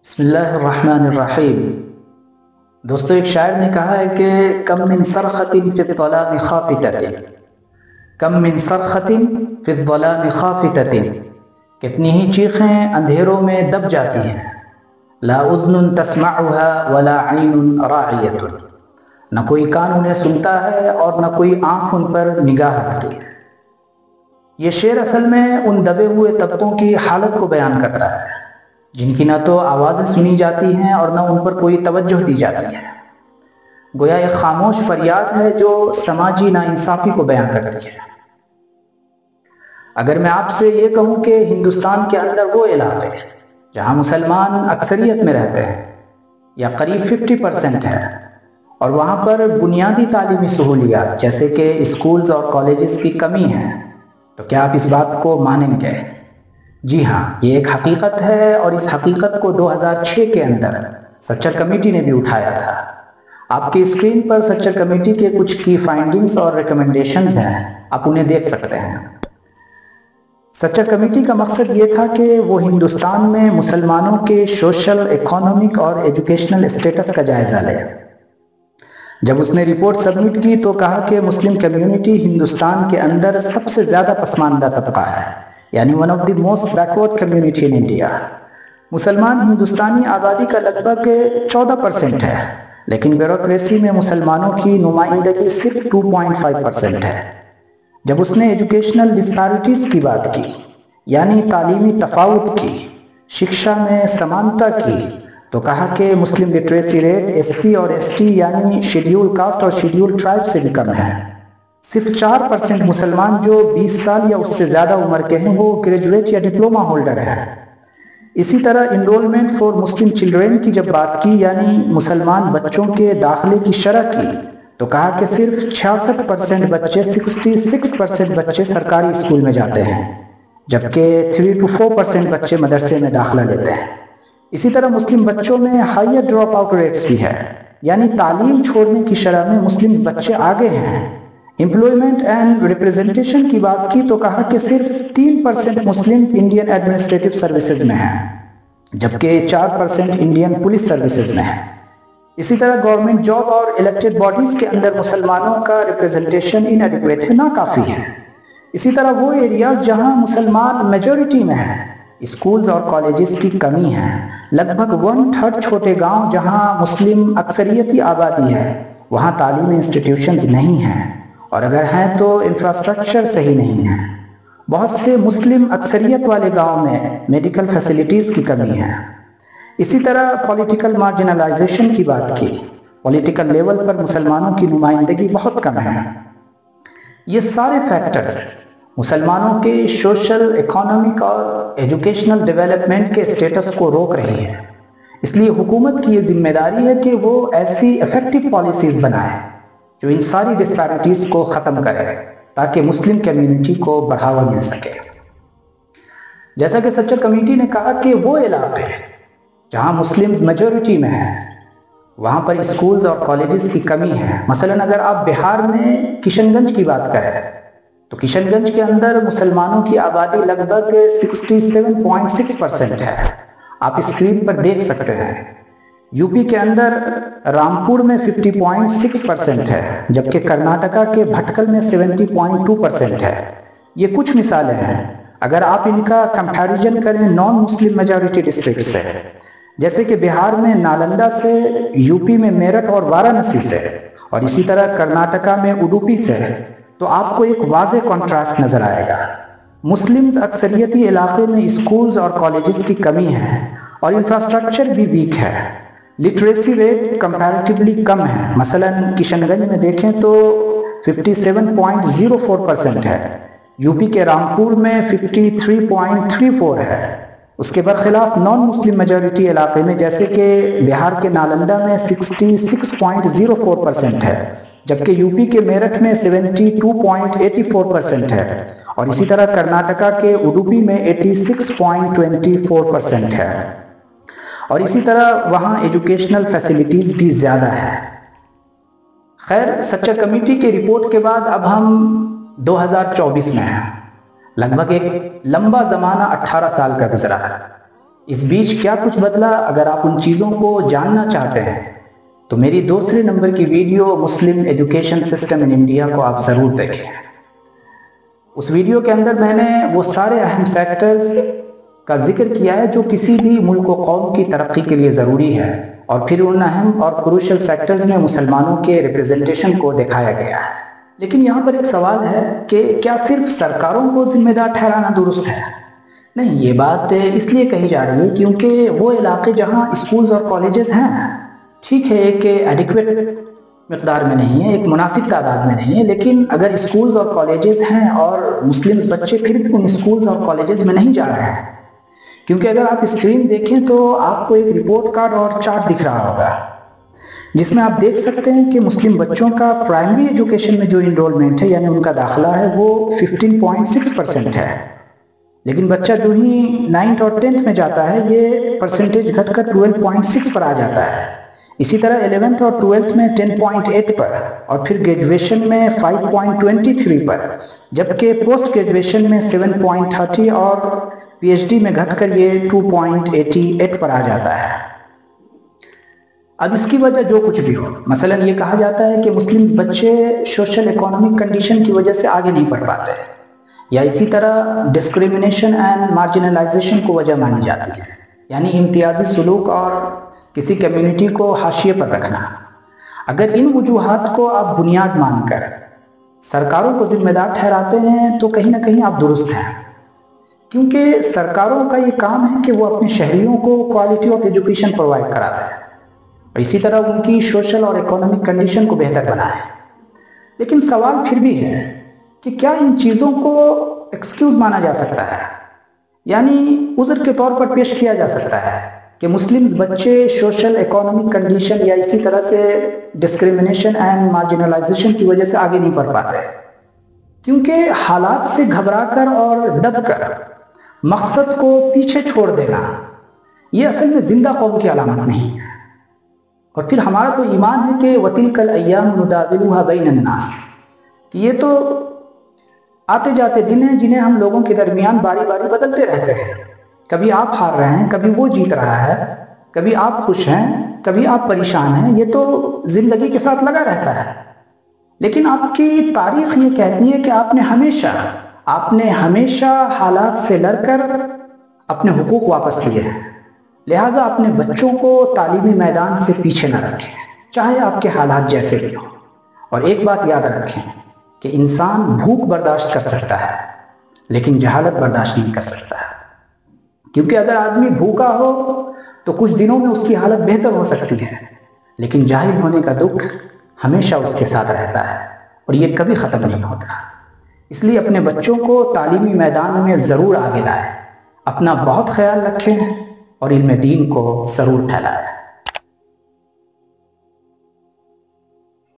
بسم اللہ الرحمن الرحیم۔ دوستو، ایک شاعر نے کہا ہے کہ کم من صرخۃ فی الظلام خافتۃ، کم من صرخۃ فی الظلام خافتۃ، کتنی ہی چیخیں اندھیروں میں دب جاتی ہیں، لا اذن تسمعها ولا عین راعیۃ، نہ کوئی کان انہیں سنتا ہے اور نہ کوئی آنکھ ان پر نگاہ رکھتی ہے۔ یہ شعر اصل میں ان دبے ہوئے طبقوں کی حالت کو بیان کرتا ہے جن کی نہ تو آوازیں سنی جاتی ہیں اور نہ ان پر کوئی توجہ دی جاتی ہے۔ گویا ایک خاموش فریاد ہے جو سماجی ناانصافی کو بیان کرتی ہے۔ اگر میں آپ سے یہ کہوں کہ ہندوستان کے اندر وہ علاقے جہاں مسلمان اکثریت میں رہتے ہیں یا قریب 50% ہے اور وہاں پر بنیادی تعلیمی سہولیات جیسے کہ اسکولز اور کالجز کی کمی ہے، تو کیا آپ اس بات کو مانیں گے؟ جی ہاں، یہ ایک حقیقت ہے اور اس حقیقت کو 2006 کے اندر سچر کمیٹی نے بھی اٹھایا تھا۔ آپ کی اسکرین پر سچر کمیٹی کے کچھ کی فائنڈنگز اور ریکمنڈیشنز ہیں، آپ انہیں دیکھ سکتے ہیں۔ سچر کمیٹی کا مقصد یہ تھا کہ وہ ہندوستان میں مسلمانوں کے سوشل، اکنامک اور ایجوکیشنل اسٹیٹس کا جائزہ لے۔ جب اس نے رپورٹ سبمٹ کی تو کہا کہ مسلم کمیونٹی ہندوستان کے اندر سب سے زیادہ پسماندہ طبقہ ہے، یعنی one of the most backward community in India. مسلمان ہندوستانی آبادی کا لگ بھگ 14% ہے، لیکن بیوروکریسی میں مسلمانوں کی نمائندگی صرف 2.5% ہے۔ جب اس نے ایجوکیشنل ڈسپیرٹیز کی بات کی، یعنی تعلیمی تفاوت کی، شکشا میں سمانتا کی، تو کہا کہ مسلم لٹریسی ریٹ SC اور ST یعنی شیڈیول کاسٹ اور شیڈیول ٹرائب سے بھی کم ہے۔ صرف 4% مسلمان جو 20 سال یا اس سے زیادہ عمر کے ہیں وہ گریجویٹ یا ڈپلومہ ہولڈر ہیں۔ اسی طرح انرولمنٹ فور مسلم چلڈرن کی جب بات کی، یعنی مسلمان بچوں کے داخلے کی شرح کی، تو کہا کہ صرف 66% بچے 66% بچے سرکاری اسکول میں جاتے ہیں، جبکہ 3 to 4% بچے مدرسے میں داخلہ لیتے ہیں۔ اسی طرح مسلم بچوں میں ہائر ڈراپ آؤٹ ریٹس بھی ہے، یعنی تعلیم چھوڑنے کی شرح میں مسلم بچے آگے ہیں۔ امپلائمنٹ اینڈ ریپریزنٹیشن کی بات کی تو کہا کہ صرف 3% مسلم انڈین ایڈمنسٹریٹو سروسز میں ہیں، جبکہ 4% انڈین پولیس سروسز میں ہیں۔ اسی طرح گورنمنٹ جاب اور الیکٹڈ باڈیز کے اندر مسلمانوں کا ریپریزنٹیشن انیڈیکویٹ ہے، ناکافی ہے۔ اسی طرح وہ ایریاز جہاں مسلمان میجورٹی میں ہیں، اسکولز اور کالجز کی کمی ہے۔ لگ بھگ 1/3 چھوٹے گاؤں جہاں مسلم اکثریتی آبادی ہے، وہاں تعلیمی انسٹیٹیوشنز نہیں ہیں، اور اگر ہیں تو انفراسٹرکچر صحیح نہیں ہے۔ بہت سے مسلم اکثریت والے گاؤں میں میڈیکل فیسلٹیز کی کمی ہے۔ اسی طرح پولیٹیکل مارجنلائزیشن کی بات کی، پولیٹیکل لیول پر مسلمانوں کی نمائندگی بہت کم ہے۔ یہ سارے فیکٹرز مسلمانوں کے سوشل، اکنامک اور ایجوکیشنل ڈیولپمنٹ کے اسٹیٹس کو روک رہی ہے۔ اس لیے حکومت کی یہ ذمہ داری ہے کہ وہ ایسی ایفیکٹو پالیسیز بنائے جو ان ساری ڈسپیرٹیز کو ختم کرے تاکہ مسلم کمیونٹی کو بڑھاوا مل سکے۔ جیسا کہ سچر کمیٹی نے کہا کہ وہ علاقے جہاں مسلمز میجورٹی میں ہیں وہاں پر اسکولز اور کالجز کی کمی ہے۔ مثلاً اگر آپ بہار میں کشن گنج کی بات کریں تو کشن گنج کے اندر مسلمانوں کی آبادی لگ بھگ 67.6% ہے، آپ اسکرین پر دیکھ سکتے ہیں۔ UP کے اندر رامپور میں 50.6% ہے، جبکہ کرناٹکا کے بھٹکل میں 70.2% ہے۔ یہ کچھ مثالیں ہیں۔ اگر آپ ان کا کمپیریزن کریں نان مسلم میجورٹی ڈسٹرکٹ سے، جیسے کہ بہار میں نالندہ سے، UP میں میرٹھ اور وارانسی سے، اور اسی طرح کرناٹکا میں اڈوپی سے، تو آپ کو ایک واضح کنٹراسٹ نظر آئے گا۔ مسلمز اکثریتی علاقے میں اسکولز اور کالجز کی کمی ہے اور انفراسٹرکچر بھی ویک ہے۔ لٹریسی ریٹ کمپیریٹیولی کم ہے۔ مثلاً کشن گنج میں دیکھیں تو 57.04% ہے، UP کے رامپور میں 53.34 ہے۔ اس کے برخلاف نان مسلم میجورٹی علاقے میں جیسے کہ بہار کے نالندہ میں 66.04% ہے، جبکہ UP کے میرٹھ میں 72.84% ہے، اور اسی طرح کرناٹکا کے اڈوپی میں 86.24% ہے، اور اسی طرح وہاں ایجوکیشنل فیسلٹیز بھی زیادہ ہیں۔ خیر، سچر کمیٹی کے رپورٹ کے بعد اب ہم 2024 میں ہیں۔ لگ بھگ ایک لمبا زمانہ 18 سال کا گزرا ہے۔ اس بیچ کیا کچھ بدلا؟ اگر آپ ان چیزوں کو جاننا چاہتے ہیں تو میری دوسرے نمبر کی video Muslim education system in India کو آپ ضرور دیکھیں۔ اس ویڈیو کے اندر میں نے وہ سارے اہم سیکٹرز کا ذکر کیا ہے جو کسی بھی ملک و قوم کی ترقی کے لیے ضروری ہے، اور پھر ان اہم اور کروشل سیکٹرز میں مسلمانوں کے ریپرزنٹیشن کو دکھایا گیا ہے۔ لیکن یہاں پر ایک سوال ہے کہ کیا صرف سرکاروں کو ذمہ دار ٹھہرانا درست ہے؟ نہیں، یہ بات اس لیے کہی جا رہی ہے کیونکہ وہ علاقے جہاں اسکولز اور کالجز ہیں، ٹھیک ہے ایک ایڈیکویٹ مقدار میں نہیں ہے، ایک مناسب تعداد میں نہیں ہے، لیکن اگر اسکولز اور کالجز ہیں اور مسلمز بچے پھر بھی ان اسکولز اور کالجز میں نہیں جا رہے ہیں، کیونکہ اگر آپ اسکرین دیکھیں تو آپ کو ایک رپورٹ کارڈ اور چارٹ دکھ رہا ہوگا جس میں آپ دیکھ سکتے ہیں کہ مسلم بچوں کا پرائمری ایجوکیشن میں جو انرولمنٹ ہے یعنی ان کا داخلہ ہے وہ 15.6% ہے، لیکن بچہ جو ہی 9th اور 10th میں جاتا ہے یہ پرسنٹیج گھٹ کر 12.6 پر آ جاتا ہے۔ اسی طرح 11th اور 12th میں 10.8 پر، اور پھر گریجویشن میں 5.23 پر، جبکہ پوسٹ گریجویشن میں 7.30 اور پی ایچ ڈی میں گھٹ کر یہ 2.88 پر آ جاتا ہے۔ اب اس کی وجہ جو کچھ بھی ہو، مثلا یہ کہا جاتا ہے کہ مسلم بچے سوشل اکانومک کنڈیشن کی وجہ سے آگے نہیں پڑھ پاتے، یا اسی طرح ڈسکریمنیشن اینڈ مارجنلائزیشن کو وجہ مانی جاتی ہے، یعنی امتیازی سلوک اور کسی کمیونٹی کو حاشیے پر رکھنا۔ اگر ان وجوہات کو آپ بنیاد مان کر سرکاروں کو ذمہ دار ٹھہراتے ہیں تو کہیں نہ کہیں آپ درست ہیں، کیونکہ سرکاروں کا یہ کام ہے کہ وہ اپنے شہریوں کو کوالٹی آف ایجوکیشن پرووائڈ کرا دیں اور اسی طرح ان کی سوشل اور اکانومک کنڈیشن کو بہتر بنائیں۔ لیکن سوال پھر بھی ہے کہ کیا ان چیزوں کو ایکسکیوز مانا جا سکتا ہے، یعنی عذر کے طور پر پیش کیا جا سکتا ہے کہ مسلم بچے سوشل اکانومک کنڈیشن یا اسی طرح سے ڈسکریمنیشن اینڈ مارجنلائزیشن کی وجہ سے آگے نہیں پڑھ پاتے، کیونکہ حالات سے گھبرا کر اور دب کر مقصد کو پیچھے چھوڑ دینا یہ اصل میں زندہ قوم کی علامت نہیں ہے۔ اور پھر ہمارا تو ایمان ہے کہ وَتِلْكَ الْأَيَّامُ نُدَاوِلُهَا بَيْنَ النَّاسِ، کہ یہ تو آتے جاتے دن ہیں جنہیں ہم لوگوں کے درمیان باری باری بدلتے رہتے ہیں، کبھی آپ ہار رہے ہیں، کبھی وہ جیت رہا ہے، کبھی آپ خوش ہیں، کبھی آپ پریشان ہیں، یہ تو زندگی کے ساتھ لگا رہتا ہے۔ لیکن آپ کی تاریخ یہ کہتی ہے کہ آپ نے ہمیشہ حالات سے لڑ کر اپنے حقوق واپس لیے ہیں، لہٰذا اپنے بچوں کو تعلیمی میدان سے پیچھے نہ رکھیں، چاہے آپ کے حالات جیسے بھی ہوں۔ اور ایک بات یاد رکھیں کہ انسان بھوک برداشت کر سکتا ہے لیکن جہالت برداشت نہیں کر سکتا ہے، کیونکہ اگر آدمی بھوکا ہو تو کچھ دنوں میں اس کی حالت بہتر ہو سکتی ہے، لیکن جاہل ہونے کا دکھ ہمیشہ اس کے ساتھ رہتا ہے اور یہ کبھی ختم نہیں ہوتا۔ اس لیے اپنے بچوں کو تعلیمی میدان میں ضرور آگے لائیں، اپنا بہت خیال رکھیں اور علم دین کو ضرور پھیلائیں۔